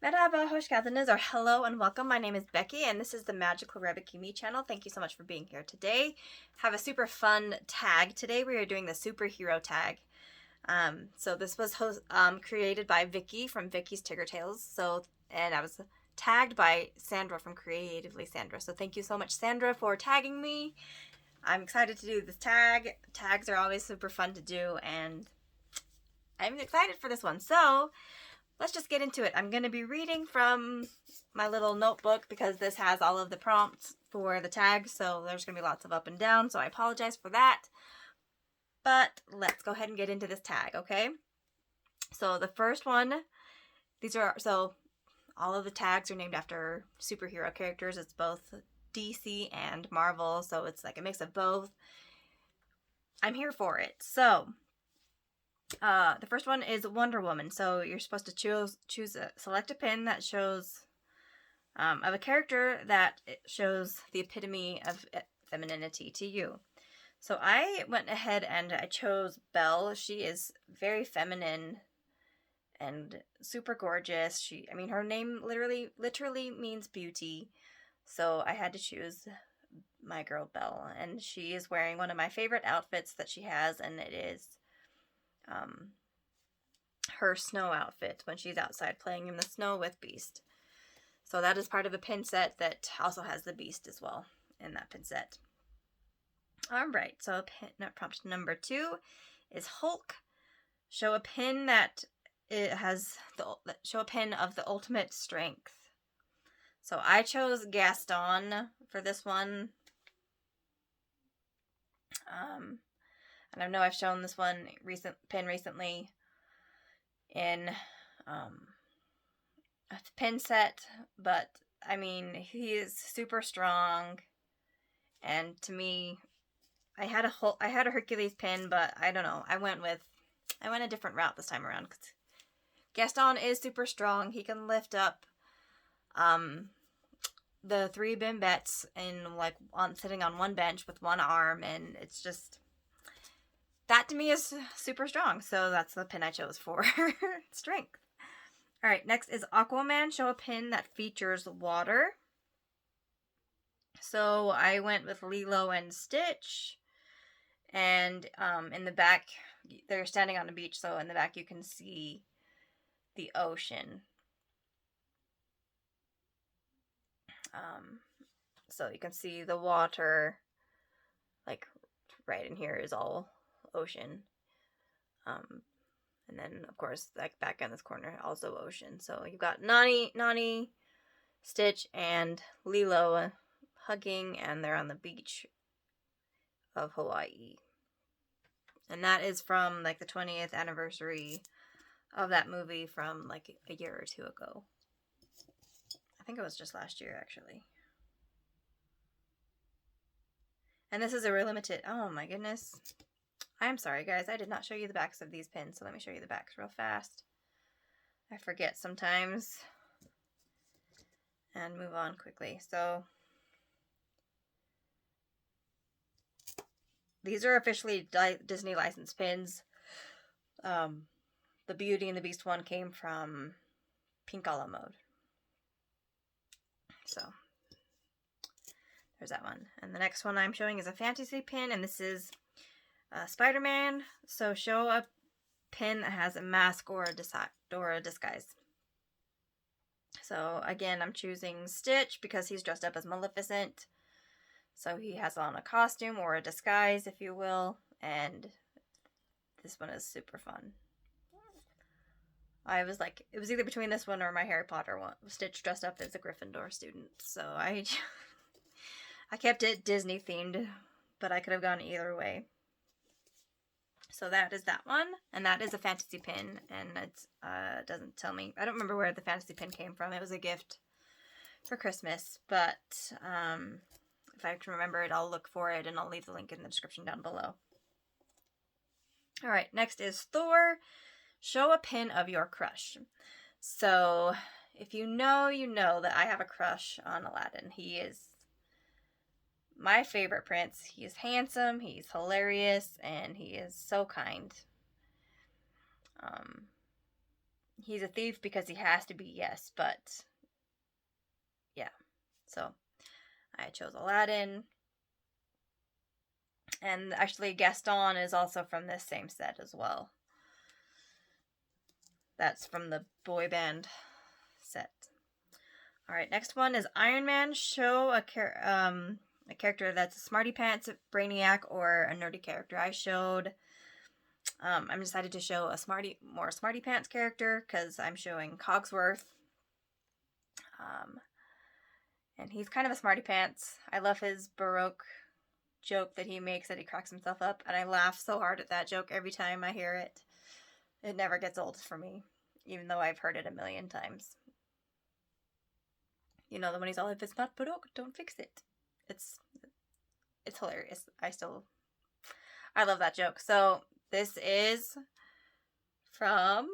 Merhaba, hoş geldiniz, or hello and welcome. My name is Becky, and this is the Magical Rabbit Me channel. Thank you so much for being here today. Have a super fun tag. Today we are doing the superhero tag. So this was created by Vicky from Vicky's Tigger Tales. And I was tagged by Sandra from Creatively Sandra. So thank you so much, Sandra, for tagging me. I'm excited to do this tag. Tags are always super fun to do, and I'm excited for this one. So let's just get into it. I'm going to be reading from my little notebook because this has all of the prompts for the tag, so there's going to be lots of up and down, so I apologize for that. But let's go ahead and get into this tag, okay? So the first one, all of the tags are named after superhero characters. It's both DC and Marvel, so it's like a mix of both. I'm here for it. So the first one is Wonder Woman. So you're supposed to select a pin that shows of a character that shows the epitome of femininity to you. So I went ahead and I chose Belle. She is very feminine and super gorgeous. Her name literally means beauty. So I had to choose my girl Belle, and she is wearing one of my favorite outfits that she has, and it is her snow outfit when she's outside playing in the snow with Beast. So that is part of a pin set that also has the Beast as well in that pin set. Alright, so prompt number 2 is Hulk. Show a pin show a pin of the ultimate strength. So I chose Gaston for this one. And I know I've shown this one recently in a pin set, but he is super strong, and to me, I had a Hercules pin, but I don't know. I went a different route this time around because Gaston is super strong. He can lift up the 3 bimbettes sitting on one bench with one arm, and it's just, that to me is super strong. So that's the pin I chose for strength. All right, next is Aquaman. Show a pin that features water. So I went with Lilo and Stitch. And in the back, they're standing on a beach, so in the back you can see the ocean. So you can see the water, like right in here is all ocean. And then of course, like back in this corner, also ocean. So you've got Nani, Stitch, and Lilo hugging, and they're on the beach of Hawaii. And that is from like the 20th anniversary of that movie from like a year or 2 ago. I think it was just last year, actually. And this is a real limited. Oh my goodness. I'm sorry, guys. I did not show you the backs of these pins, so let me show you the backs real fast. I forget sometimes. And move on quickly. So these are officially Disney licensed pins. The Beauty and the Beast one came from Pink a la Mode. So there's that one. And the next one I'm showing is a fantasy pin, and this is Spiderman. So show a pin that has a mask or a disguise. So again, I'm choosing Stitch because he's dressed up as Maleficent. So he has on a costume or a disguise, if you will, and this one is super fun. I was like, it was either between this one or my Harry Potter one. Stitch dressed up as a Gryffindor student, so I kept it Disney themed, but I could have gone either way. So that is that one, and that is a fantasy pin, and it doesn't tell me. I don't remember where the fantasy pin came from. It was a gift for Christmas, but if I can remember it, I'll look for it, and I'll leave the link in the description down below. All right, next is Thor. Show a pin of your crush. So if you know that I have a crush on Aladdin. He is my favorite prince. He is handsome, he's hilarious, and he is so kind. he's a thief because he has to be, yes, but yeah. So I chose Aladdin. And actually, Gaston is also from this same set as well. That's from the boy band set. All right, next one is Ironman. Show a character that's a smarty pants, brainiac, or a nerdy character. I showed. I'm decided to show a more smarty pants character because I'm showing Cogsworth. And he's kind of a smarty pants. I love his Baroque joke that he makes that he cracks himself up, and I laugh so hard at that joke every time I hear it. It never gets old for me, even though I've heard it a million times. You know, the one he's all, if it's not Baroque, don't fix it. It's hilarious. I love that joke. So this is from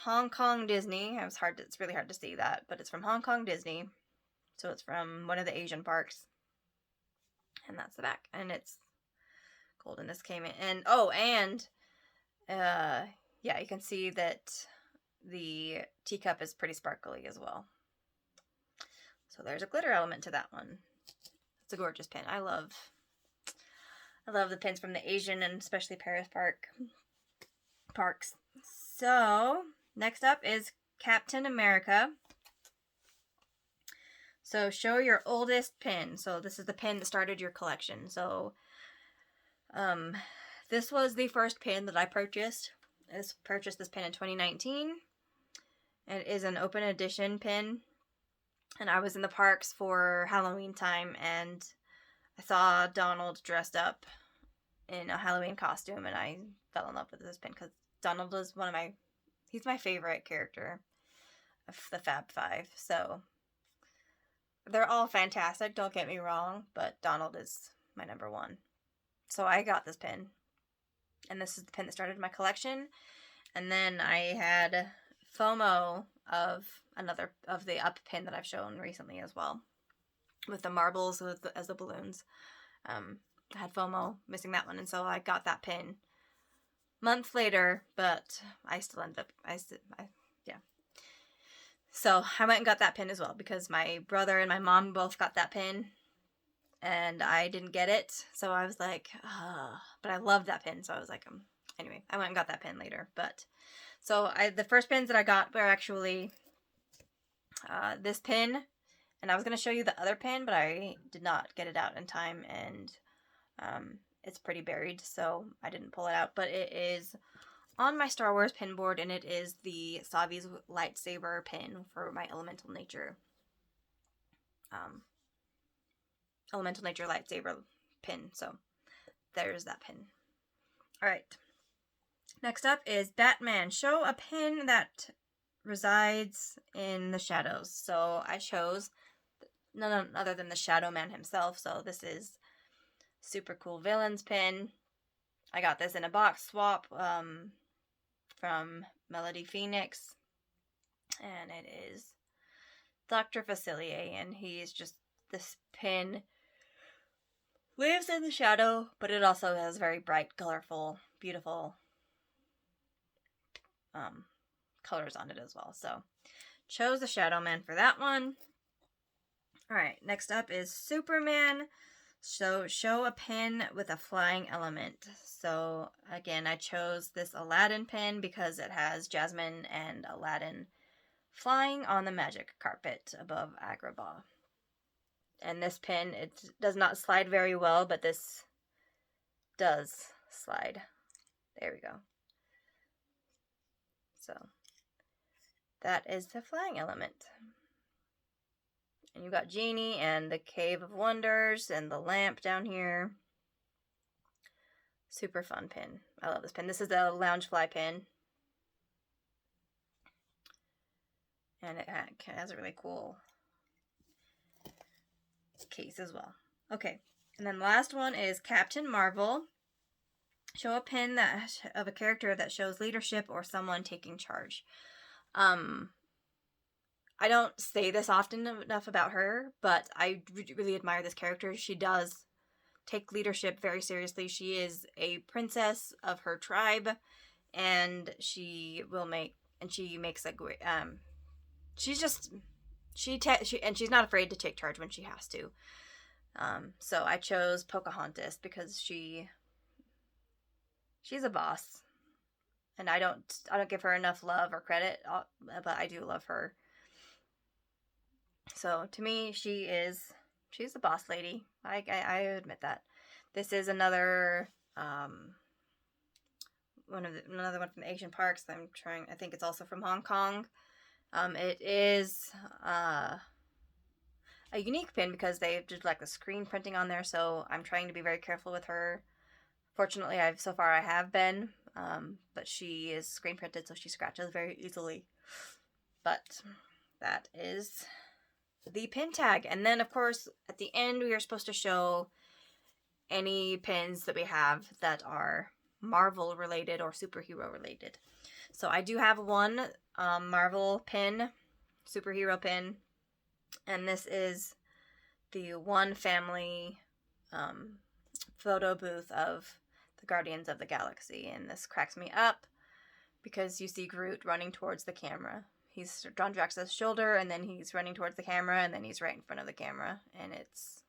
Hong Kong Disney. It's really hard to see that, but it's from Hong Kong Disney. So it's from one of the Asian parks. And that's the back. And it's gold, and this came in. And yeah, you can see that the teacup is pretty sparkly as well. So there's a glitter element to that one. It's a gorgeous pin. I love the pins from the Asian and especially Paris parks. So next up is Captain America. So show your oldest pin. So this is the pin that started your collection. So this was the first pin that I purchased. I purchased this pin in 2019. It is an open edition pin. And I was in the parks for Halloween time, and I saw Donald dressed up in a Halloween costume, and I fell in love with this pin because Donald is he's my favorite character of the Fab Five. So they're all fantastic, don't get me wrong, but Donald is my number one. So I got this pin, and this is the pin that started my collection. And then I had FOMO of the up pin that I've shown recently as well, with the marbles as the balloons. I had FOMO missing that one, and so I got that pin months later, but I still ended up, yeah. So I went and got that pin as well because my brother and my mom both got that pin, and I didn't get it. So I was like, but I loved that pin. So I was like, anyway, I went and got that pin later. But so the first pins that I got were actually this pin, and I was going to show you the other pin, but I did not get it out in time, and it's pretty buried, so I didn't pull it out. But it is on my Star Wars pin board, and it is the Savi's lightsaber pin for my elemental nature lightsaber pin. So there's that pin. All right. Next up is Batman. Show a pin that resides in the shadows. So I chose none other than the Shadow Man himself. So this is super cool villains pin. I got this in a box swap from Melody Phoenix, and it is Dr. Facilier, and he's just, this pin lives in the shadow, but it also has very bright, colorful, beautiful colors on it as well. So chose the Shadow Man for that one. Alright, next up is Superman. So show a pin with a flying element. So again, I chose this Aladdin pin because it has Jasmine and Aladdin flying on the magic carpet above Agrabah. And this pin, it does not slide very well, but this does slide. There we go. So that is the flying element. And you've got Genie and the Cave of Wonders and the lamp down here. Super fun pin. I love this pin. This is the Loungefly pin. And it has a really cool case as well. Okay. And then the last one is Captain Marvel. Show a pin of a character that shows leadership or someone taking charge. I don't say this often enough about her, but I really admire this character. She does take leadership very seriously. She is a princess of her tribe, and she makes a great, and she's not afraid to take charge when she has to. So I chose Pocahontas because she's a boss, and I don't give her enough love or credit, but I do love her. So to me, she's the boss lady. I admit that. This is another another one from the Asian parks. I think it's also from Hong Kong. It is a unique pin because they did like the screen printing on there, so I'm trying to be very careful with her. Fortunately, I have been, but she is screen printed, so she scratches very easily. But that is the pin tag. And then, of course, at the end, we are supposed to show any pins that we have that are Marvel related or superhero related. So I do have one Marvel pin, superhero pin, and this is the One Family photo booth of the Guardians of the Galaxy. And this cracks me up because you see Groot running towards the camera. He's John Drax's shoulder, and then he's running towards the camera, and then he's right in front of the camera, and it's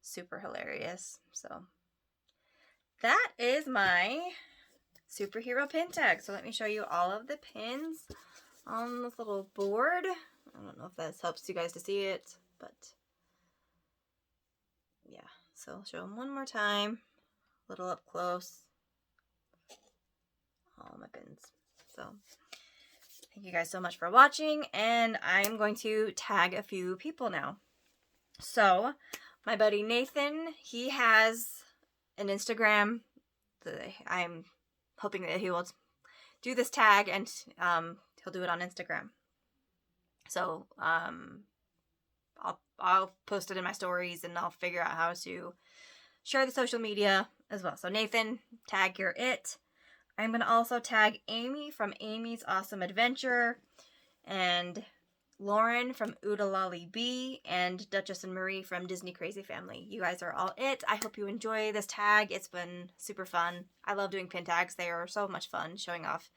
super hilarious. So that is my superhero pin tag. So let me show you all of the pins on this little board. I don't know if that helps you guys to see it, but yeah. So I'll show them one more time, a little up close. All my pins. So thank you guys so much for watching, and I'm going to tag a few people now. So my buddy Nathan, he has an Instagram. I'm hoping that he will do this tag, and he'll do it on Instagram. So I'll post it in my stories, and I'll figure out how to share the social media as well. So Nathan, tag your it. I'm going to also tag Amy from Amy's Awesome Adventure, and Lauren from Oo-d-LollyB, and Duchess and Marie from Disney Crazy Family. You guys are all it. I hope you enjoy this tag. It's been super fun. I love doing pin tags. They are so much fun, showing off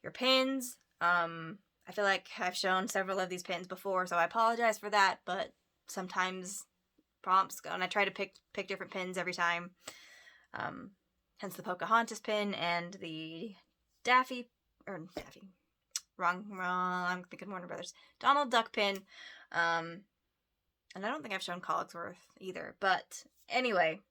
your pins. I feel like I've shown several of these pins before, so I apologize for that, but sometimes prompts, and I try to pick different pins every time. Hence the Pocahontas pin and the I'm thinking Warner Brothers. Donald Duck pin. And I don't think I've shown Cogsworth either. But anyway,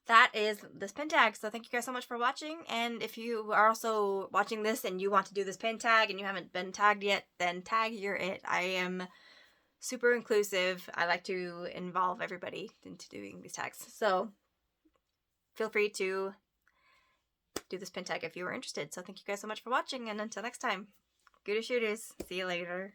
that is this pin tag. So thank you guys so much for watching. And if you are also watching this and you want to do this pin tag and you haven't been tagged yet, then tag your it. I am super inclusive. I like to involve everybody into doing these tags. So feel free to do this pin tag if you are interested. So thank you guys so much for watching, and until next time, Gooda shooters. See you later.